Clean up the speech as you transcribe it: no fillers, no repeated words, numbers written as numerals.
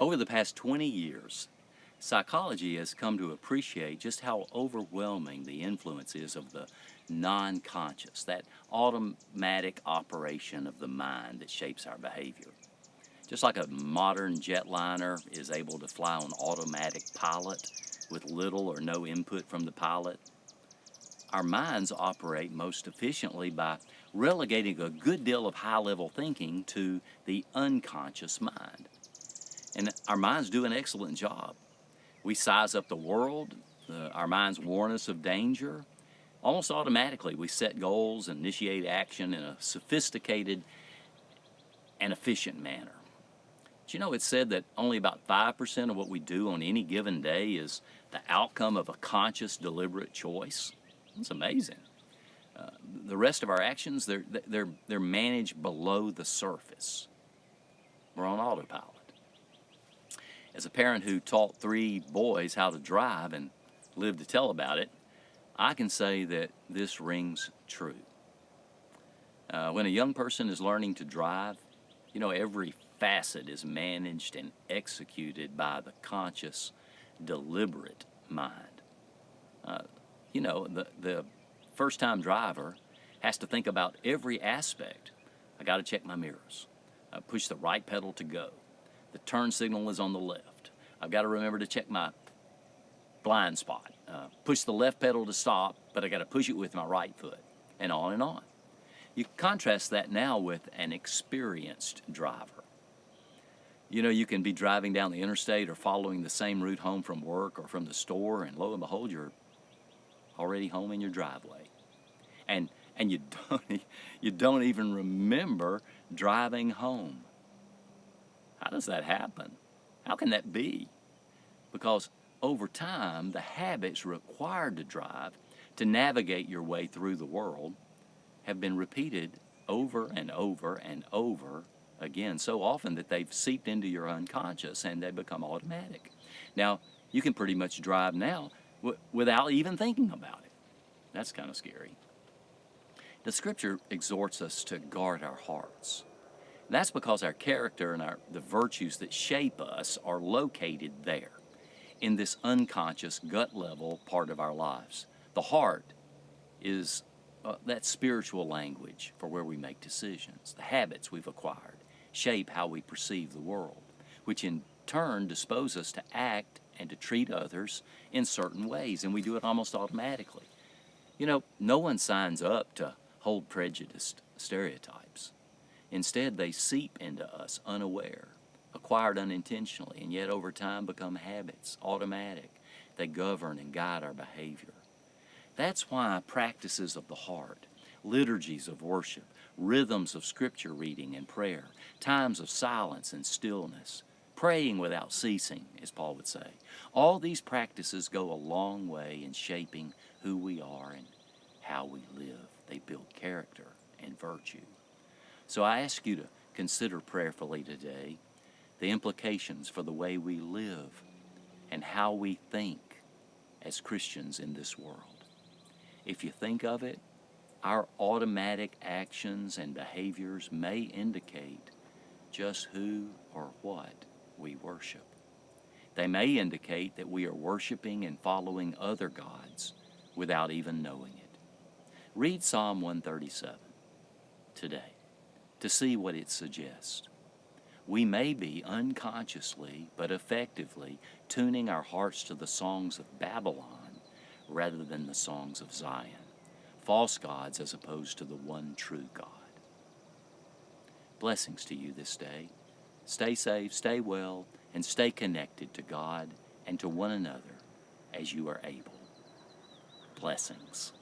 Over the past 20 years, psychology has come to appreciate just how overwhelming the influence is of the non conscious, that automatic operation of the mind that shapes our behavior. Just like a modern jetliner is able to fly on automatic pilot with little or no input from the pilot, our minds operate most efficiently by relegating a good deal of high level thinking to the unconscious mind. And our minds do an excellent job. We size up the world, our minds warn us of danger. Almost automatically, we set goals and initiate action in a sophisticated and efficient manner. But you know, it's said that only about 5% of what we do on any given day is the outcome of a conscious, deliberate choice. It's amazing. The rest of our actions, they're managed below the surface. We're on autopilot. As a parent who taught 3 boys how to drive and lived to tell about it, I can say that this rings true. When a young person is learning to drive, you know, every facet is managed and executed by the conscious, deliberate mind. The first-time driver has to think about every aspect. I got to check my mirrors, push the right pedal to go. The turn signal is on the left. I've got to remember to check my blind spot. Push the left pedal to stop, but I got to push it with my right foot, and on and on. You contrast that now with an experienced driver. You know, you can be driving down the interstate or following the same route home from work or from the store, and lo and behold, you're already home in your driveway. And you don't even remember driving home. How does that happen? How can that be? Because over time, the habits required to drive, to navigate your way through the world, have been repeated over and over and over again, so often that they've seeped into your unconscious and they become automatic. Now, you can pretty much drive now without even thinking about it. That's kind of scary. The Scripture exhorts us to guard our hearts. That's because our character and the virtues that shape us are located there, in this unconscious, gut-level part of our lives. The heart is that spiritual language for where we make decisions. The habits we've acquired shape how we perceive the world, which in turn dispose us to act and to treat others in certain ways, and we do it almost automatically. You know, no one signs up to hold prejudiced stereotypes. Instead, they seep into us unaware, acquired unintentionally, and yet over time become habits, automatic. They govern and guide our behavior. That's why practices of the heart, liturgies of worship, rhythms of scripture reading and prayer, times of silence and stillness, praying without ceasing, as Paul would say, all these practices go a long way in shaping who we are and how we live. They build character and virtue. So I ask you to consider prayerfully today the implications for the way we live and how we think as Christians in this world. If you think of it, our automatic actions and behaviors may indicate just who or what we worship. They may indicate that we are worshiping and following other gods without even knowing it. Read Psalm 137 today to see what it suggests. We may be unconsciously but effectively tuning our hearts to the songs of Babylon rather than the songs of Zion, false gods as opposed to the one true God. Blessings to you this day. Stay safe, stay well, and stay connected to God and to one another as you are able. Blessings.